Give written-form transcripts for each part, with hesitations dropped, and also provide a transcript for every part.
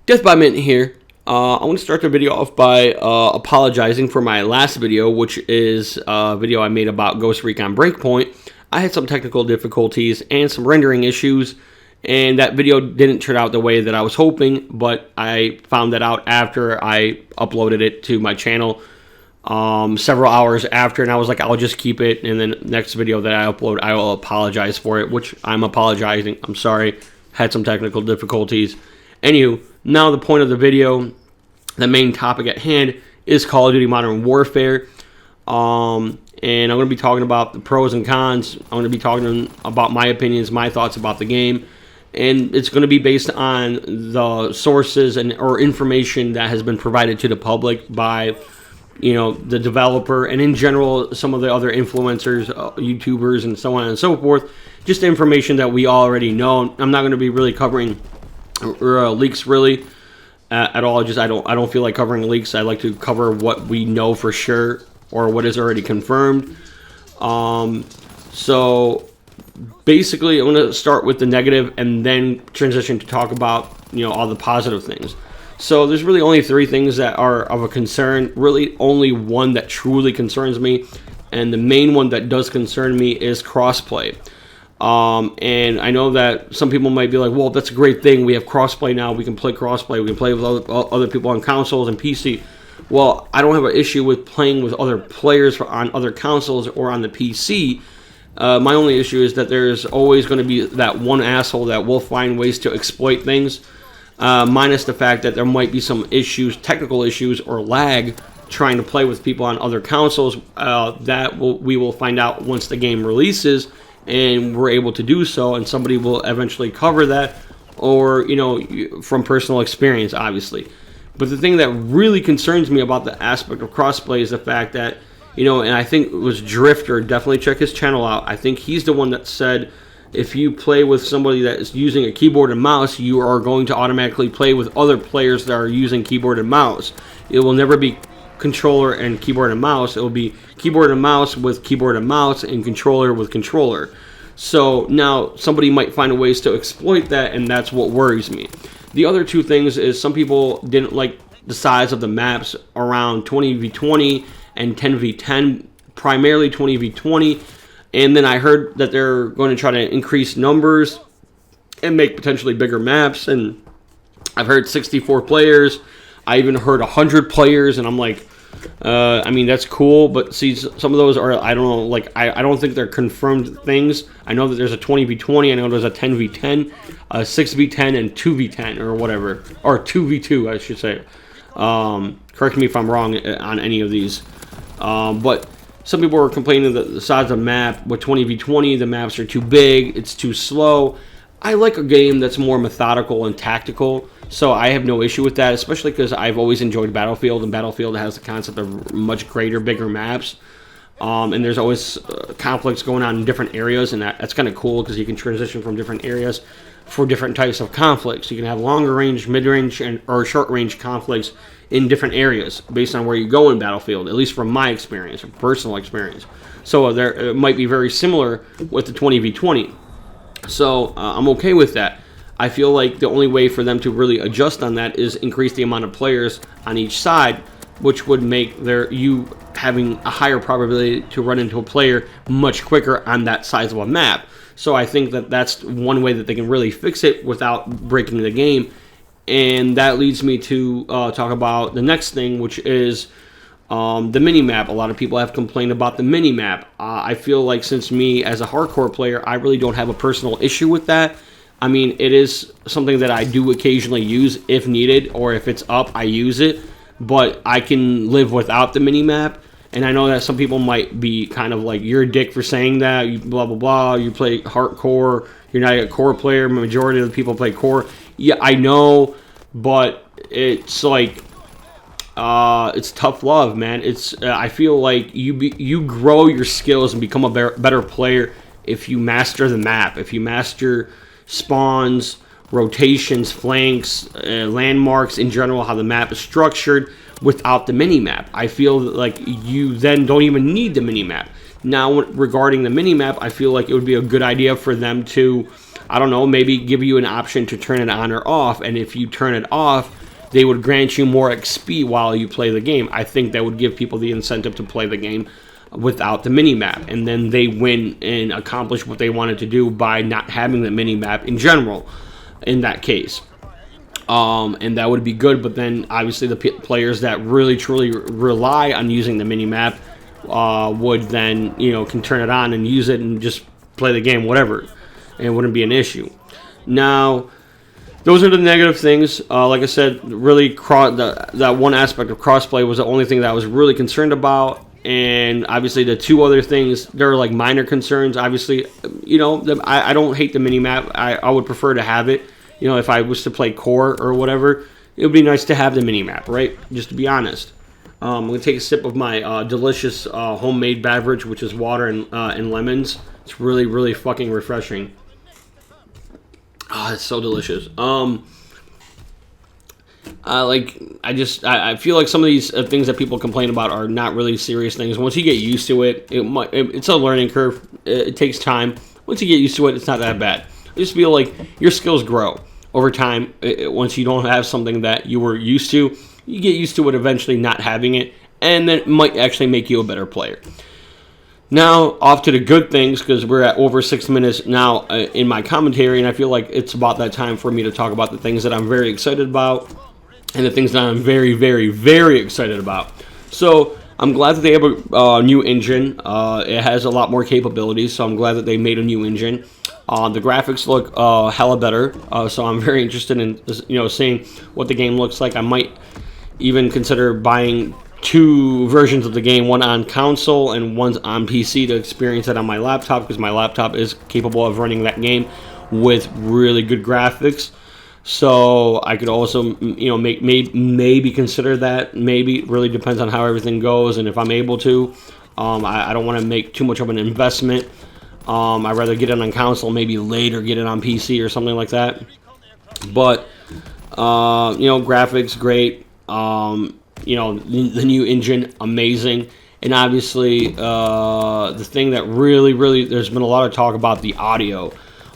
Death by Mint here. I want to start the video off by apologizing for my last video, which is a video I made about Ghost Recon Breakpoint. I had some technical difficulties and some rendering issues, and that video didn't turn out the way that I was hoping, but I found that out after I uploaded it to my channel several hours after, and I was like, I'll just keep it, and then next video that I upload, I will apologize for it, which I'm apologizing. I'm sorry. Had some technical difficulties. Anywho, now the point of the video, the main topic at hand, is Call of Duty Modern Warfare. And I'm going to be talking about the pros and cons. I'm going to be talking about my opinions, my thoughts about the game. And it's going to be based on the sources or information that has been provided to the public by, the developer, and in general, some of the other influencers, YouTubers, and so on and so forth. Just information that we already know. I'm not going to be really covering leaks really at all. I don't feel like covering leaks. I like to cover what we know for sure or what is already confirmed. So basically, I'm going to start with the negative and then transition to talk about all the positive things. So there's really only three things that are of a concern. Really, only one that truly concerns me, and the main one that does concern me is crossplay. And I know that some people might be like, well, that's a great thing. We have crossplay now. We can play crossplay. We can play with other people on consoles and PC. Well, I don't have an issue with playing with other players on other consoles or on the PC. My only issue is that there's always going to be that one asshole that will find ways to exploit things, minus the fact that there might be some issues, technical issues, or lag trying to play with people on other consoles. We will find out once the game releases, and we're able to do so, and somebody will eventually cover that, or, from personal experience, obviously. But the thing that really concerns me about the aspect of crossplay is the fact that, and I think it was Drifter, definitely check his channel out. I think he's the one that said if you play with somebody that is using a keyboard and mouse, you are going to automatically play with other players that are using keyboard and mouse. It will never be controller and keyboard and mouse. It will be keyboard and mouse with keyboard and mouse, and controller with controller. So now somebody might find ways to exploit that, and that's what worries me. The other two things is some people didn't like the size of the maps around 20v20 and 10v10, primarily 20v20, and then I heard that they're going to try to increase numbers and make potentially bigger maps, and I've heard 64 players. I even heard 100 players, and I'm like, that's cool, but see, some of those are, I don't know, like, I don't think they're confirmed things. I know that there's a 20v20, I know there's a 10v10, a 6v10, and 2v10, or whatever, or 2v2, I should say. Correct me if I'm wrong on any of these. But some people were complaining that the size of the map, with 20v20, the maps are too big, it's too slow. I like a game that's more methodical and tactical, so I have no issue with that, especially because I've always enjoyed Battlefield, and Battlefield has the concept of much greater, bigger maps. And there's always conflicts going on in different areas, and that's kind of cool because you can transition from different areas for different types of conflicts. You can have longer range, mid-range, or short-range conflicts in different areas based on where you go in Battlefield, at least from my experience, or personal experience. So it might be very similar with the 20v20. So I'm okay with that. I feel like the only way for them to really adjust on that is increase the amount of players on each side, which would make you having a higher probability to run into a player much quicker on that size of a map. So I think that that's one way that they can really fix it without breaking the game. And that leads me to talk about the next thing, which is the mini-map. A lot of people have complained about the mini-map. I feel like since me, as a hardcore player, I really don't have a personal issue with that. I mean, it is something that I do occasionally use if needed, or if it's up, I use it. But I can live without the mini-map. And I know that some people might be kind of like, you're a dick for saying that, you blah, blah, blah, you play hardcore, you're not a core player, majority of the people play core. Yeah, I know, but it's like, it's tough love, man. I feel like you grow your skills and become a better player if you master the map, if you master spawns, rotations, flanks, landmarks, in general, how the map is structured without the mini-map. I feel like you then don't even need the mini-map. Now, regarding the mini-map, I feel like it would be a good idea for them to I don't know, maybe give you an option to turn it on or off, and if you turn it off, they would grant you more XP while you play the game. I think that would give people the incentive to play the game without the mini-map, and then they win and accomplish what they wanted to do by not having the mini-map in general in that case. And that would be good, but then obviously the players that really truly rely on using the mini-map would then, can turn it on and use it and just play the game, whatever. And it wouldn't be an issue. Now, those are the negative things. Like I said, really, that one aspect of crossplay was the only thing that I was really concerned about. And obviously, the two other things, they're like minor concerns. Obviously, I don't hate the mini-map. I would prefer to have it. If I was to play core or whatever, it would be nice to have the mini-map, right? Just to be honest. I'm going to take a sip of my delicious homemade beverage, which is water and lemons. It's really, really fucking refreshing. It's so delicious. I feel like some of these things that people complain about are not really serious things. Once you get used to it, it's a learning curve. It takes time. Once you get used to it, it's not that bad. I just feel like your skills grow over time. Once you don't have something that you were used to, you get used to it eventually not having it, and then it might actually make you a better player. Now, off to the good things, because we're at over 6 minutes now in my commentary, and I feel like it's about that time for me to talk about the things that I'm very excited about and the things that I'm very, very, very excited about. So, I'm glad that they have a new engine. It has a lot more capabilities, so I'm glad that they made a new engine. The graphics look hella better, so I'm very interested in seeing what the game looks like. I might even consider buying 2 versions of the game, one on console and one on PC, to experience it on my laptop, because my laptop is capable of running that game with really good graphics. So I could also, maybe consider that. Maybe it really depends on how everything goes and if I'm able to. I don't want to make too much of an investment. I'd rather get it on console, maybe later get it on PC or something like that. But graphics great. The new engine, amazing. And obviously, the thing that really, there's been a lot of talk about the audio.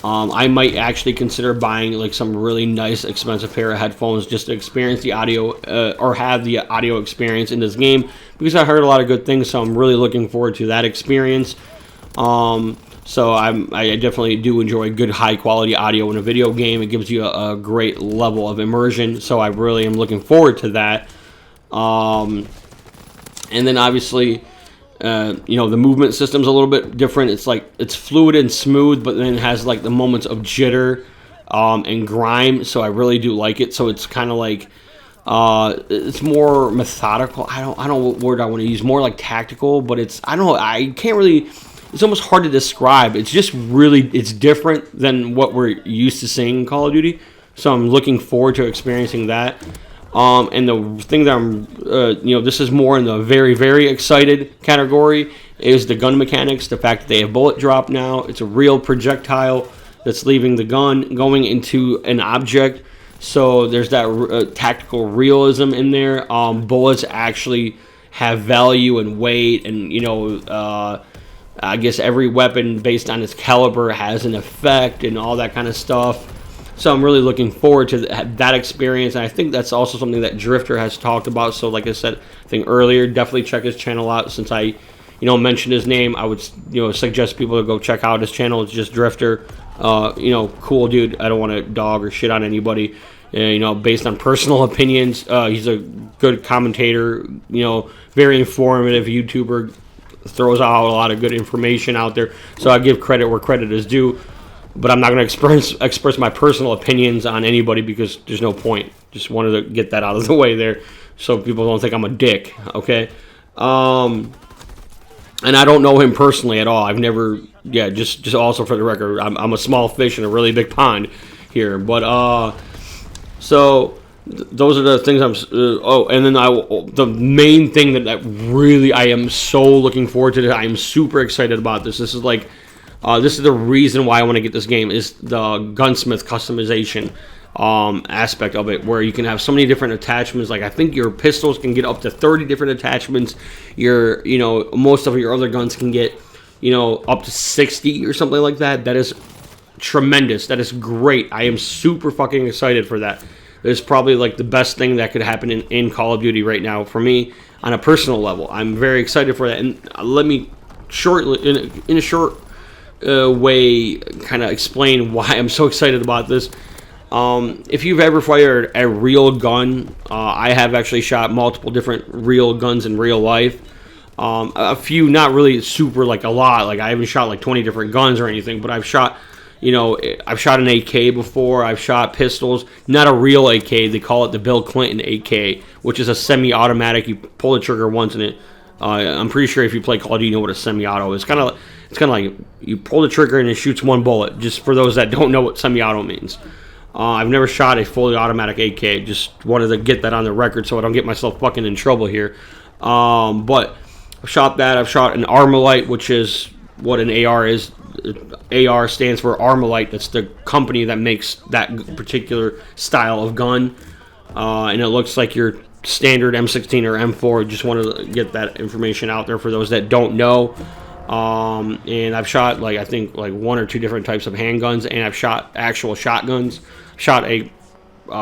I might actually consider buying like some really nice, expensive pair of headphones just to experience the audio, or have the audio experience in this game, because I heard a lot of good things, so I'm really looking forward to that experience. So I definitely do enjoy good, high-quality audio in a video game. It gives you a great level of immersion, so I really am looking forward to that. And then obviously, the movement system's a little bit different. It's like it's fluid and smooth, but then it has like the moments of jitter and grime. So I really do like it. So it's kind of like it's more methodical. I don't know what word I want to use. More like tactical, but I can't really. It's almost hard to describe. It's just really, it's different than what we're used to seeing in Call of Duty. So I'm looking forward to experiencing that. And the thing that I'm, this is more in the very, very excited category, is the gun mechanics. The fact that they have bullet drop now. It's a real projectile that's leaving the gun, going into an object. So there's that tactical realism in there. Bullets actually have value and weight, and, I guess every weapon based on its caliber has an effect and all that kind of stuff. So I'm really looking forward to that experience, and I think that's also something that Drifter has talked about. So like I said, I think earlier, definitely check his channel out. Since I, mentioned his name, I would, suggest people to go check out his channel. It's just Drifter. Cool dude. I don't want to dog or shit on anybody. Based on personal opinions, he's a good commentator. Very informative YouTuber. Throws out a lot of good information out there. So I give credit where credit is due. But I'm not going to express my personal opinions on anybody, because there's no point. Just wanted to get that out of the way there, so people don't think I'm a dick, okay? And I don't know him personally at all. I've never, just also for the record, I'm a small fish in a really big pond here. But, those are the things and then the main thing that really I am so looking forward to, I am super excited about this. This is like, this is the reason why I want to get this game, is the gunsmith customization aspect of it, where you can have so many different attachments. Like I think your pistols can get up to 30 different attachments. Most of your other guns can get, up to 60 or something like that. That is tremendous. That is great. I am super fucking excited for that. It's probably like the best thing that could happen in Call of Duty right now for me on a personal level. I'm very excited for that. And let me shortly, in a short way, kind of explain why I'm so excited about this. If you've ever fired a real gun, I have actually shot multiple different real guns in real life. A few, not really super, like a lot. Like I haven't shot like 20 different guns or anything, but I've shot, I've shot an AK before. I've shot pistols, not a real AK. They call it the Bill Clinton AK, which is a semi-automatic. You pull the trigger once and it. I'm pretty sure if you play Call of Duty, you know what a semi-auto is. It's kind of like you pull the trigger and it shoots one bullet. Just for those that don't know what semi-auto means. I've never shot a fully automatic AK. Just wanted to get that on the record so I don't get myself fucking in trouble here. But I've shot that. I've shot an Armalite, which is what an AR is. AR stands for Armalite. That's the company that makes that particular style of gun. And it looks like your standard M16 or M4. Just wanted to get that information out there for those that don't know. And I've shot I think one or two different types of handguns, and I've shot actual shotguns. Shot a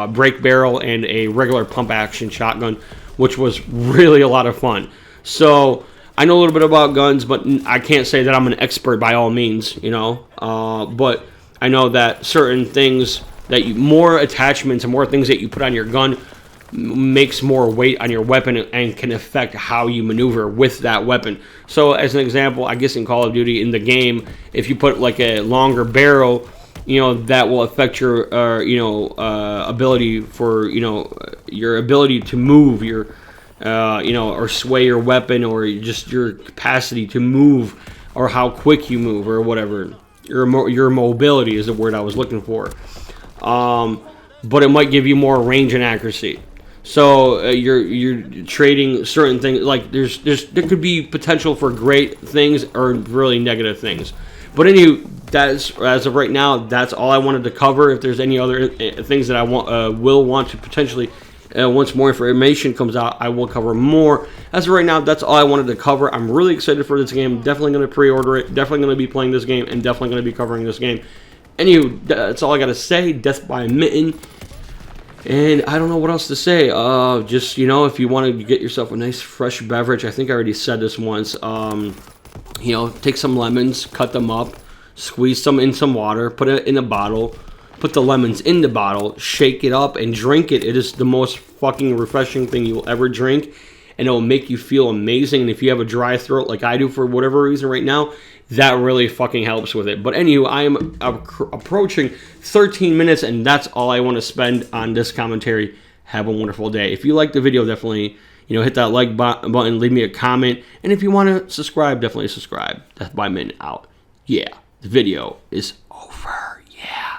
break barrel and a regular pump action shotgun, which was really a lot of fun. So I know a little bit about guns, but I can't say that I'm an expert by all means, but I know that certain things more attachments and more things that you put on your gun makes more weight on your weapon and can affect how you maneuver with that weapon. So as an example, I guess in Call of Duty in the game, if you put like a longer barrel, that will affect your ability for your ability to move your or sway your weapon, or just your capacity to move, or how quick you move, or whatever. Your mobility is the word I was looking for. But it might give you more range and accuracy. So you're trading certain things. Like there could be potential for great things or really negative things. But anyway, that's as of right now. That's all I wanted to cover. If there's any other things that I will want to potentially, once more information comes out, I will cover more. As of right now, that's all I wanted to cover. I'm really excited for this game. Definitely going to pre-order it. Definitely going to be playing this game, and definitely going to be covering this game. Anyway, that's all I got to say. Death by Mitten. And I don't know what else to say. Just, if you want to get yourself a nice fresh beverage, I think I already said this once. Take some lemons, cut them up, squeeze some in some water, put it in a bottle, put the lemons in the bottle, shake it up, and drink it. It is the most fucking refreshing thing you'll ever drink, and it will make you feel amazing. And if you have a dry throat like I do for whatever reason right now, that really fucking helps with it. But anyway, I am approaching 13 minutes, and that's all I want to spend on this commentary. Have a wonderful day. If you like the video, definitely hit that like button, leave me a comment, and if you want to subscribe, definitely subscribe. Death by Mitten out. Yeah, the video is over. Yeah.